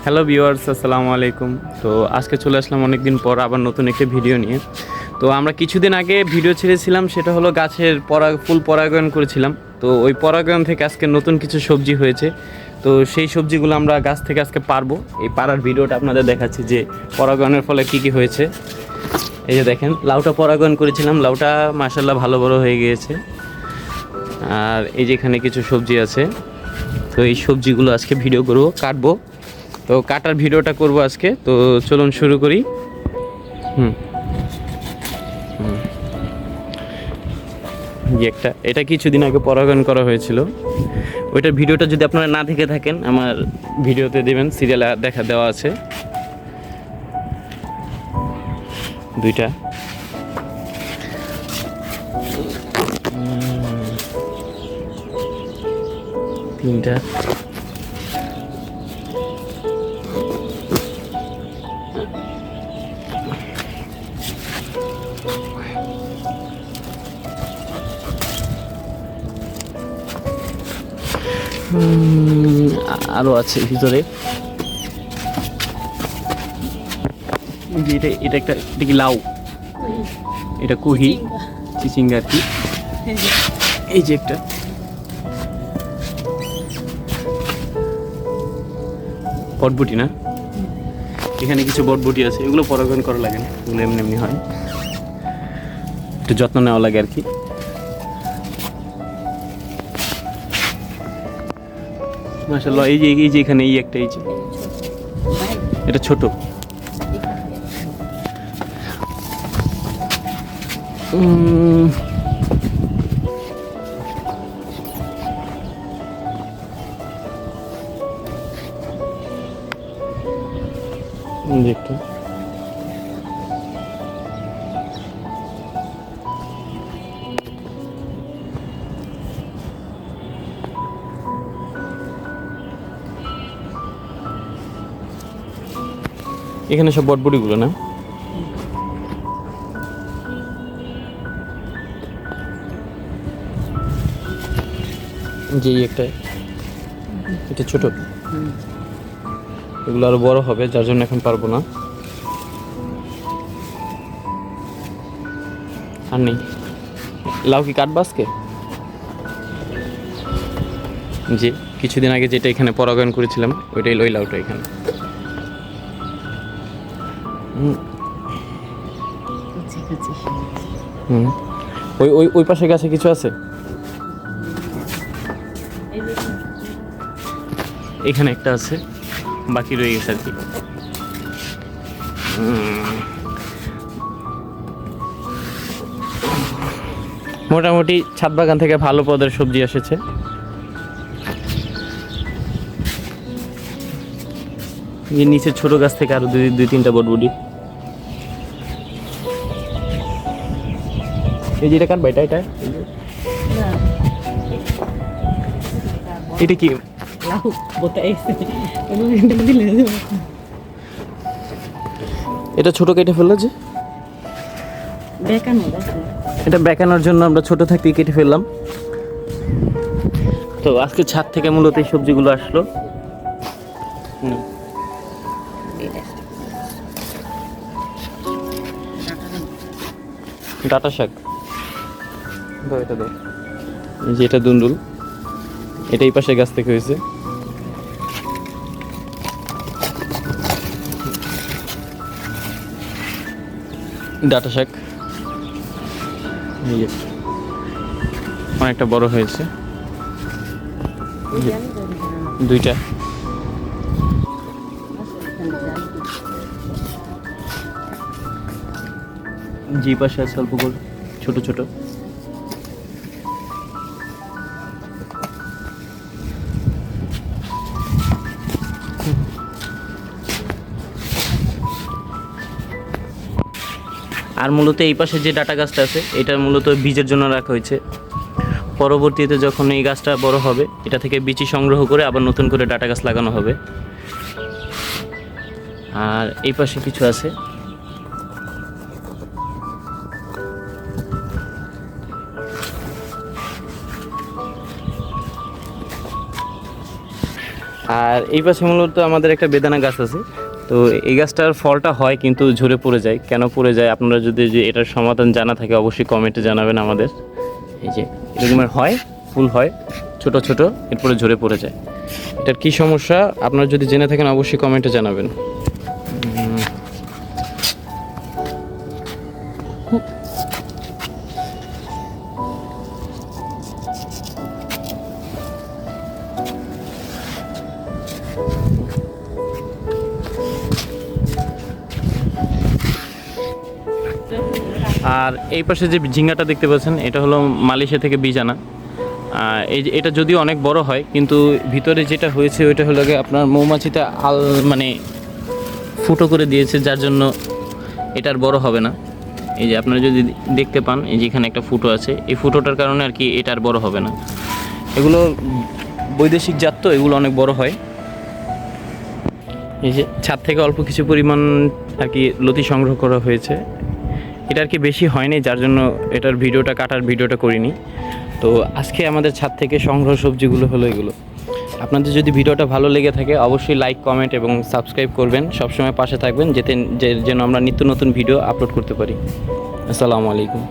Hello viewers, আসসালামু আলাইকুম। তো আজকে চলে আসলাম অনেক দিন পর আবার নতুন একটা ভিডিও নিয়ে। তো আমরা কিছুদিন আগে ভিডিও ছেড়েছিলাম, সেটা হলো গাছের ফুল পরাগায়ন করেছিলাম। তো ওই পরাগায়ন থেকে আজকে নতুন কিছু সবজি হয়েছে। তো সেই সবজিগুলো আমরা গাছ থেকে আজকে পারবো। এই পাড়ার ভিডিওটা আপনাদের দেখাচ্ছি যে পরাগায়নের ফলে কী কী হয়েছে। এই যে দেখেন, লাউটা পরাগায়ন করেছিলাম, লাউটা মাশাআল্লাহ ভালো বড় হয়ে গিয়েছে। আর এই যে এখানে কিছু সবজি আছে। তো এই সবজিগুলো আজকে ভিডিও করবো, কাটবো। তো কাটার ভিডিওটা করব আজকে। তো চলুন শুরু করি। এটা কিছুদিন আগে পরাগায়ন করা হয়েছিল। ওইটার ভিডিওটা যদি আপনারা না দেখে থাকেন, আমার ভিডিওতে দেবেন, সিরিয়ালে দেওয়া আছে। দুইটা তিনটা আরও আছে ভিতরে। এটা একটা, এটা কি লাউ? এটা কুহি চিচিঙ্গা আর কি। এই যে একটা বটবুটি, না এখানে কিছু বটবুটি আছে, এগুলো পরাগায়ন করা লাগে না, এগুলো এমনি এমনি হয়, একটু যত্ন নেওয়া লাগে আর কি। মাশাআল্লাহ, এই যে এখানে এই একটা, এই যে এটা ছোট। একটা এখানে সব বটবটিগুলো না, যে একটা, এটা ছোট, এগুলো আরো বড় হবে, যার জন্য এখন পারবো না। আর নেই। লাউ কি কাটবা আজকে? যে কিছুদিন আগে যেটা এখানে পরাগায়ন করেছিলাম, ওইটাই ওই লাউটা এখানে। ওই ওই ওই পাশে গাছে কিছু আছে, এখানে একটা আছে, বাকি রয়ে গেছে আর কি। মোটামুটি ছাদ বাগান থেকে ভালো পদের সবজি এসেছে। এই নিচে ছোট গাছ থেকে আরো দুই তিনটা বটবুটি। এই যে এটা কাটবা, এটা এটা কি? এটা ছোট কেটে ফেললো যে, এটা বেকানোর জন্য আমরা ছোট থাকতেই কেটে ফেললাম। তো আজকে ছাদ থেকে মূলত এই সবজিগুলো আসলো। ডাঁটা শাক, এটা দাও। এই যে এটা দুন্দুল, এটা এই পাশে গাছ থেকে হয়েছে। ডাঁটা শাক অনেকটা বড় হয়েছে, দুইটা। জি পাশে আছে অল্প করে ছোট ছোট। আর মূলত এই পাশে যে ডাটা গাছটা আছে, এটা মূলত বীজের জন্য রাখা হয়েছে। পরবর্তীতে যখন এই গাছটা বড় হবে, এটা থেকে বীজ সংগ্রহ করে আবার নতুন করে ডাটা গাছ লাগানো হবে। আর এই পাশে কিছু আছে, আর এই পাশে মূলত আমাদের একটা বেদানা গাছ আছে। তো এই গাছটার ফলটা হয় কিন্তু ঝরে পড়ে যায়, কেন পড়ে যায় আপনারা যদি যে এটার সমাধান জানা থাকে অবশ্যই কমেন্টে জানাবেন আমাদের। এই যে এরকমের হয়, ফুল হয় ছোট ছোট, এরপরে ঝরে পড়ে যায়। এটার কি সমস্যা আপনারা যদি জেনে থাকেন অবশ্যই কমেন্টে জানাবেন। আর এই পাশে যে ঝিঙ্গাটা দেখতে পাচ্ছেন এটা হলো মালয়েশিয়া থেকে বীজ আনা। এটা যদিও অনেক বড় হয় কিন্তু ভিতরে যেটা হয়েছে ওইটা হলো গিয়ে আপনার মৌমাছিটা মানে ফুটো করে দিয়েছে, যার জন্য এটার বড় হবে না। এই যে আপনারা যদি দেখতে পান এই যে এখানে একটা ফুটো আছে, এই ফুটোটার কারণে আর কি এটা আর বড় হবে না। এগুলো বৈদেশিক জাত, তো এগুলো অনেক বড় হয়। এই যে ছাদ থেকে অল্প কিছু পরিমাণ আর কি লতি সংগ্রহ করা হয়েছে, এটা আর কি বেশি হয়নি, যার জন্য এটার কাটার ভিডিওটা করিনি। তো আজকে আমাদের ছাদ থেকে সংগ্রহ সবজিগুলো হলো এগুলো। আপনাদের যদি ভিডিওটা ভালো লেগে থাকে অবশ্যই লাইক, কমেন্ট এবং সাবস্ক্রাইব করবেন, সবসময় পাশে থাকবেন যেন আমরা নিত্য নতুন ভিডিও আপলোড করতে পারি। আসসালামু আলাইকুম।